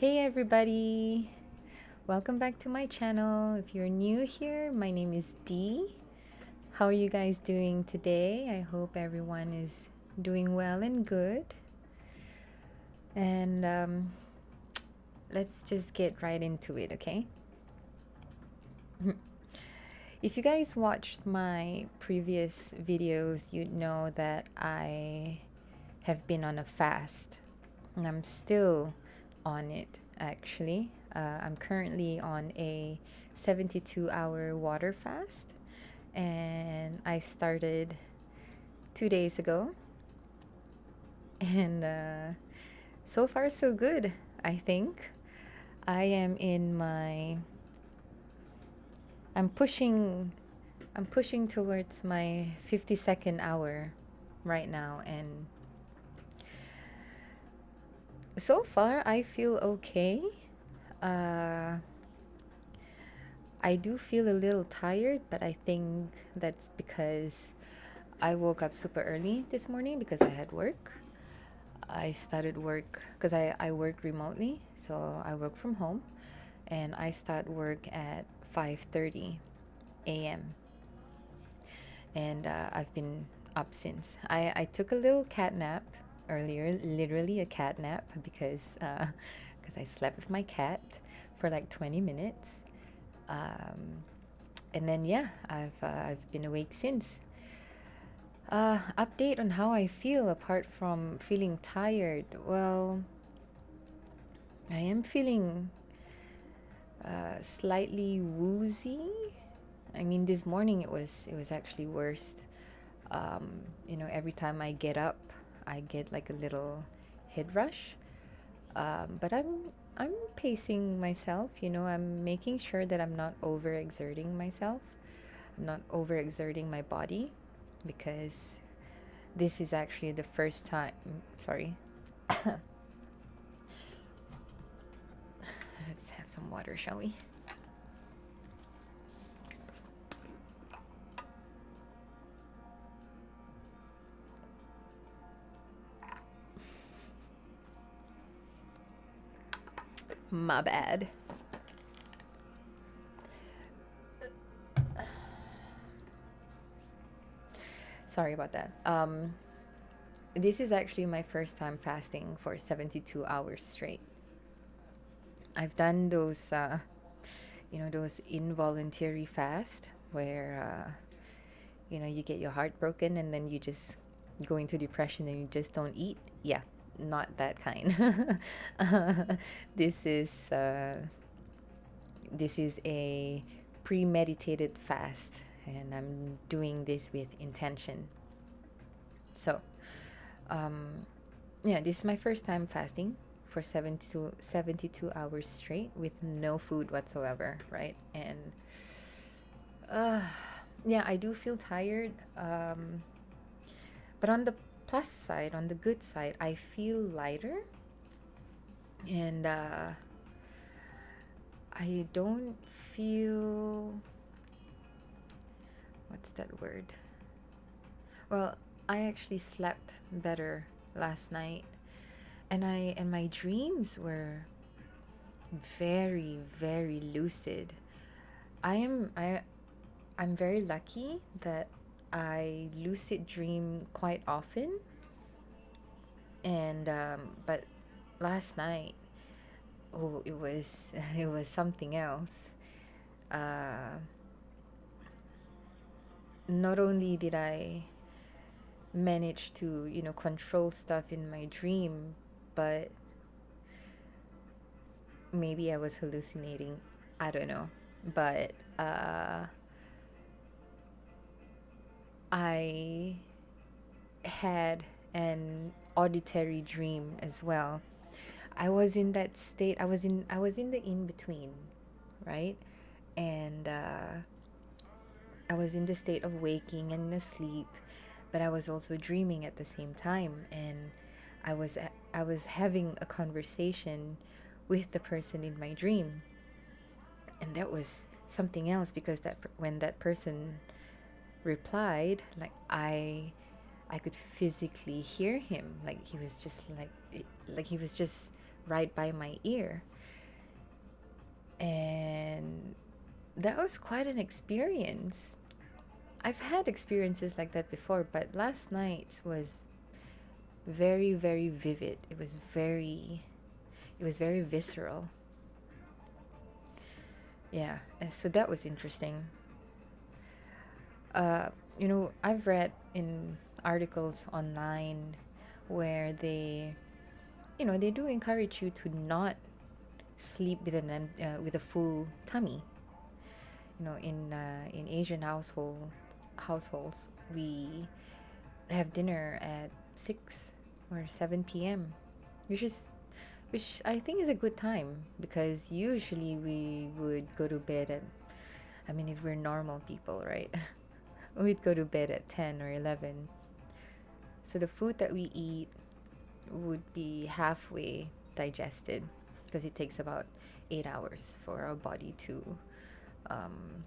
Hey everybody! Welcome back to my channel. If you're new here, my name is Dee. How are you guys doing today? I hope everyone is doing well and good. And let's just get right into it, okay? If you guys watched my previous videos, you'd know that I have been on a fast. And I'm still on it actually. I'm currently on a 72-hour water fast, and I started 2 days ago. And so far, so good, I think. I am in my. I'm pushing. I'm pushing towards my 52nd hour right now, and so far I feel okay. Uh, I do feel a little tired, but I think that's because I woke up super early this morning because I had work. I started work because I work remotely, so I work from home, and I start work at 5:30 a.m. And I've been up since. I took a little cat nap earlier, literally a cat nap because I slept with my cat for like 20 minutes. Um, and then yeah, I've been awake since. Update on how I feel apart from feeling tired. Well, I am feeling slightly woozy. I mean, this morning it was actually worse. Every time I get up, I get like a little head rush. But I'm pacing myself. I'm making sure that I'm not overexerting myself. I'm not overexerting my body because this is actually the first time. Sorry. Let's have some water, shall we? My bad. Sorry about that. This is actually my first time fasting for 72 hours straight. I've done those involuntary fast where, you get your heart broken and then you just go into depression and you just don't eat. Yeah, not that kind. uh, this is uh, this is a premeditated fast, and I'm doing this with intention. So, um, yeah, this is my first time fasting for 72 hours straight with no food whatsoever, right? And uh, yeah, I do feel tired. But on the plus side, on the good side, I feel lighter, and I don't feel, what's that word? Well, I actually slept better last night, and my dreams were very, very lucid. I am I I'm very lucky that I lucid dream quite often, and but last night, oh, it was it was something else. Uh, Not only did I manage to control stuff in my dream, but maybe I was hallucinating. I don't know, but I had an auditory dream as well. I was in that state. I was in the in between, right? And I was in the state of waking and asleep, but I was also dreaming at the same time, and I was having a conversation with the person in my dream, and that was something else because when that person replied, like I could physically hear him, like he was just like he was just right by my ear, And that was quite an experience. I've had experiences like that before, but last night was very, very vivid. It was very visceral. Yeah, and so that was interesting. Uh, I've read in articles online where they do encourage you to not sleep with with a full tummy. In Asian households, we have dinner at 6 or 7 p.m., which is which I think is a good time because usually we would go to bed at, I mean, if we're normal people, right? We'd go to bed at 10 or 11. So the food that we eat would be halfway digested because it takes about 8 hours for our body to um,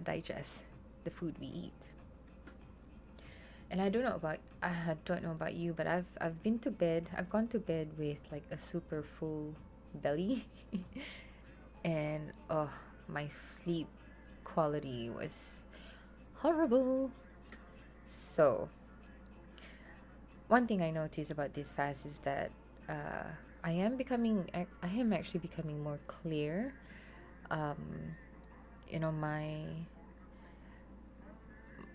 digest the food we eat. And I don't know about you, but I've been to bed. I've gone to bed with like a super full belly, and oh, my sleep quality was horrible. So one thing I noticed about this fast is that I am actually becoming more clear. Um,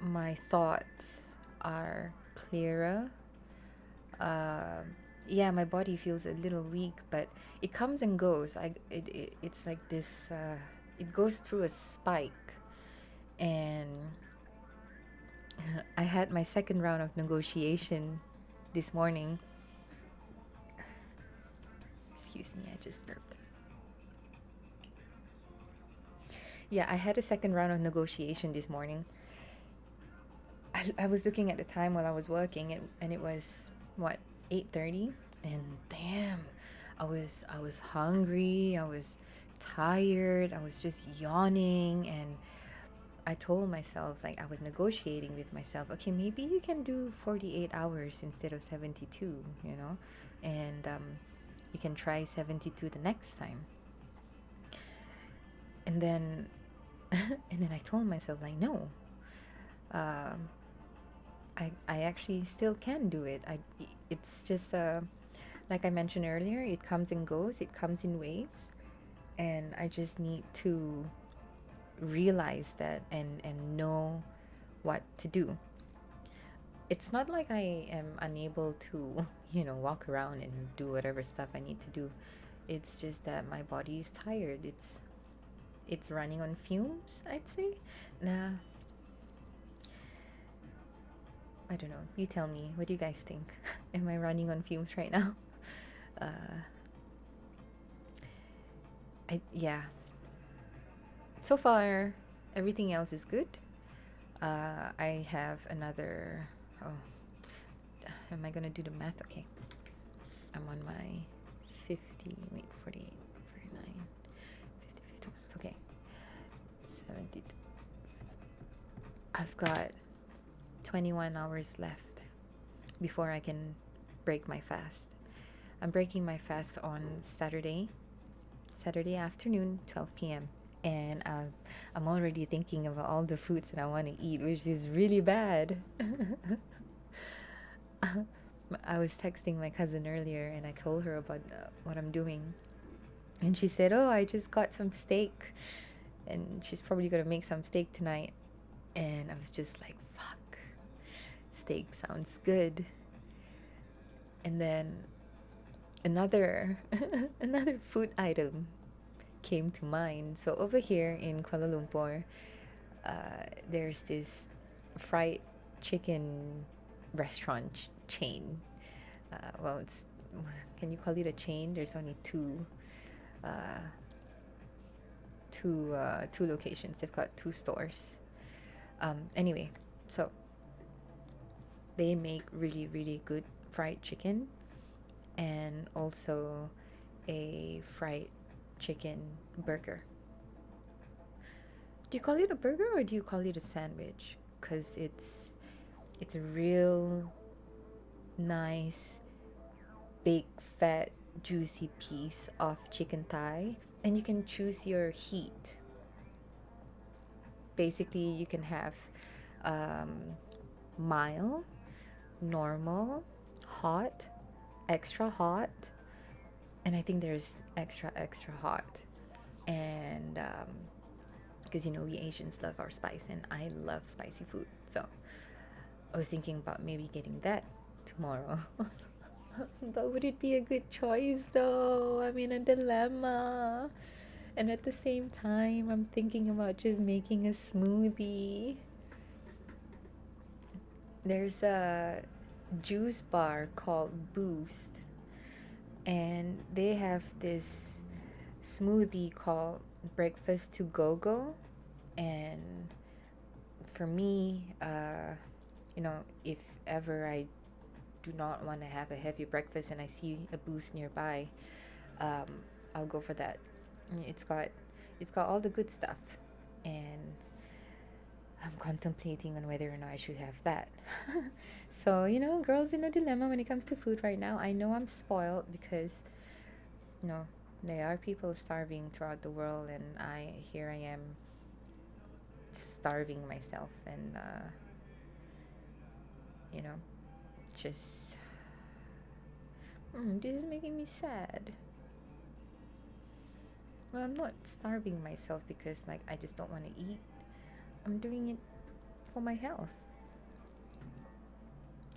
my thoughts are clearer. Yeah, my body feels a little weak, but it comes and goes. It's like this. It goes through a spike, and I had my second round of negotiation this morning. Excuse me, I just burped. Yeah, I had a second round of negotiation this morning. I was looking at the time while I was working, and it was what, 8:30, and damn, I was hungry. I was tired. I was just yawning, and I told myself, like, I was negotiating with myself. Okay, maybe you can do 48 hours instead of 72. And you can try 72 the next time. And then and then I told myself, like, no. Um, I actually still can do it. It's just like I mentioned earlier, it comes and goes. It comes in waves, and I just need to realize that and know what to do. It's not like I am unable to, walk around and do whatever stuff I need to do. It's just that my body is tired. It's running on fumes, I'd say. Nah, I don't know. You tell me. What do you guys think? Am I running on fumes right now? Uh, yeah. So far, everything else is good. I have another. Oh, am I gonna do the math? Okay. I'm on my 50. Wait, 48, 49, 50, 51. Okay. 72. I've got 21 hours left before I can break my fast. I'm breaking my fast on Saturday afternoon, 12 p.m. And I'm already thinking about all the foods that I want to eat, which is really bad. I was texting my cousin earlier and I told her about what I'm doing. And she said, "Oh, I just got some steak." And she's probably going to make some steak tonight. And I was just like, fuck, steak sounds good. And then another another food item came to mind. So over here in Kuala Lumpur, there's this fried chicken restaurant chain. Well, it's, can you call it a chain? There's only uh, two locations. They've got two stores. Anyway, so they make really, really good fried chicken and also a fried chicken burger. Do you call it a burger or do you call it a sandwich? Because it's a real nice, big, fat, juicy piece of chicken thigh And you can choose your heat. Basically, you can have um, mild, normal, hot, extra hot, and I think there's extra hot. And because we Asians love our spice, and I love spicy food, so I was thinking about maybe getting that tomorrow. But would it be a good choice though? I'm in a dilemma. And at the same time, I'm thinking about just making a smoothie. There's a juice bar called Boost, and they have this smoothie called Breakfast to Go Go. And for me, if ever I do not want to have a heavy breakfast and I see a Boost nearby, um, I'll go for that. It's got all the good stuff, and I'm contemplating on whether or not I should have that. So, girls in a dilemma when it comes to food right now. I know I'm spoiled because, you know, there are people starving throughout the world, and here I am starving myself, and, you know, just, this is making me sad. Well, I'm not starving myself because, like, I just don't want to eat. I'm doing it for my health.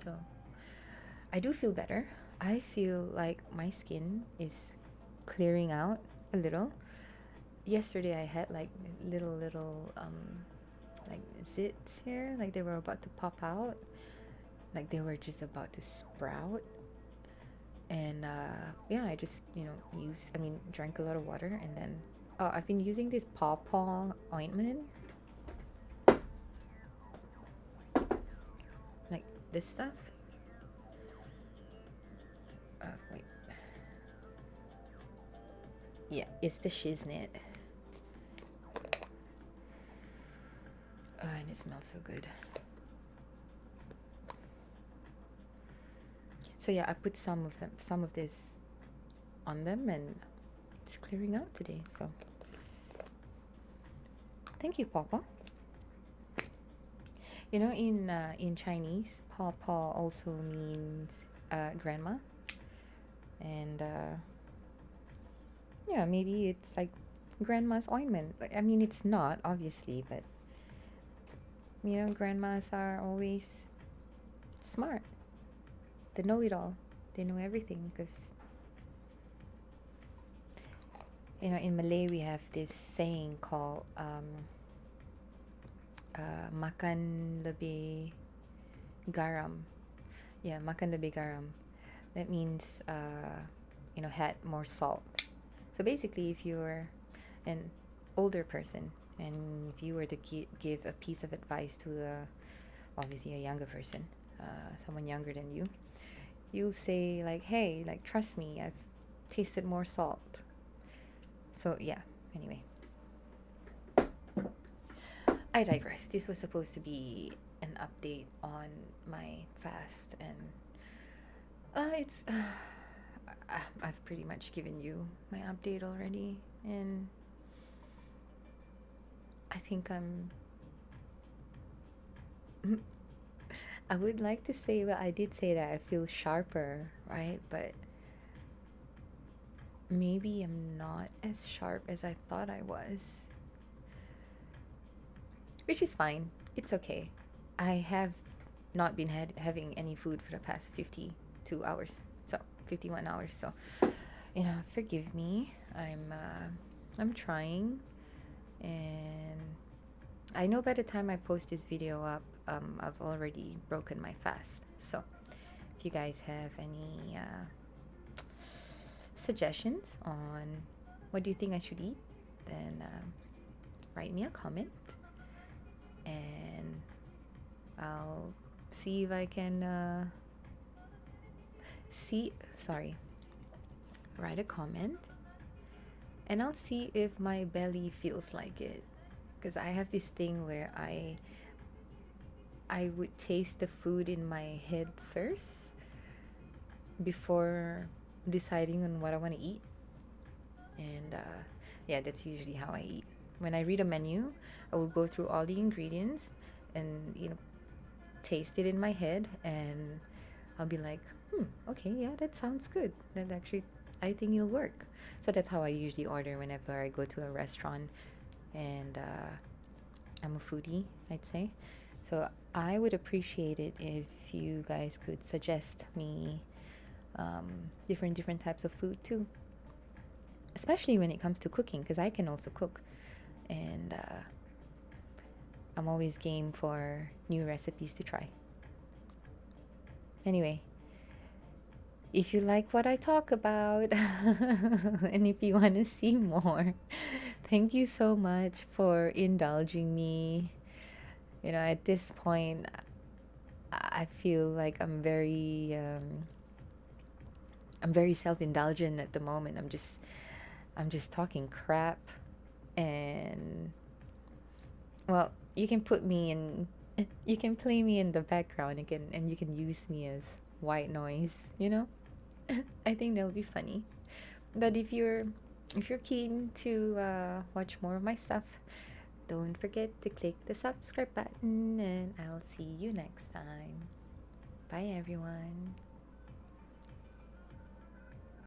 So, I do feel better. I feel like my skin is clearing out a little. Yesterday I had like little like zits here, like they were about to pop out, like they were just about to sprout. And yeah, I just drank a lot of water, and then I've been using this pawpaw ointment, like this stuff. Wait, yeah, it's the Shiznit. And it smells so good. So yeah, I put some of this on them, and it's clearing out today. So thank you, Papa. In Chinese, Papa also means grandma, and yeah, maybe it's like grandma's ointment. I mean, it's not obviously, but grandmas are always smart. They know it all. They know everything because in Malay we have this saying called makan lebih garam. Yeah, makan lebih garam. That means had more salt. So basically, if you're an older person and if you were to give a piece of advice to obviously a younger person, someone younger than you, you'll say like, "Hey, like trust me, I've tasted more salt." So yeah. Anyway, I digress. This was supposed to be an update on my fast, and it's. I've pretty much given you my update already, and I think I would like to say, well, I did say that I feel sharper, right? But maybe I'm not as sharp as I thought I was, which is fine. It's okay. I have not been having any food for the past 52 hours, so 51 hours. So, forgive me. I'm trying, and I know by the time I post this video up, I've already broken my fast. So, if you guys have any suggestions on what do you think I should eat, then write me a comment, and I'll see if I can write a comment, and I'll see if my belly feels like it, because I have this thing where I would taste the food in my head first before deciding on what I want to eat. And Yeah, that's usually how I eat. When I read a menu, I will go through all the ingredients and, taste it in my head, and I'll be like, okay, yeah, that sounds good. That actually, I think it'll work. So that's how I usually order whenever I go to a restaurant, and I'm a foodie, I'd say. So I would appreciate it if you guys could suggest me different types of food too, especially when it comes to cooking, because I can also cook, and I'm always game for new recipes to try. Anyway, if you like what I talk about and if you want to see more, thank you so much for indulging me. At this point, I feel like I'm very self-indulgent at the moment. I'm just talking crap, and well, you can play me in the background again, and you can use me as white noise. I think that'll be funny. But if you're keen to watch more of my stuff, don't forget to click the subscribe button, and I'll see you next time. Bye, everyone.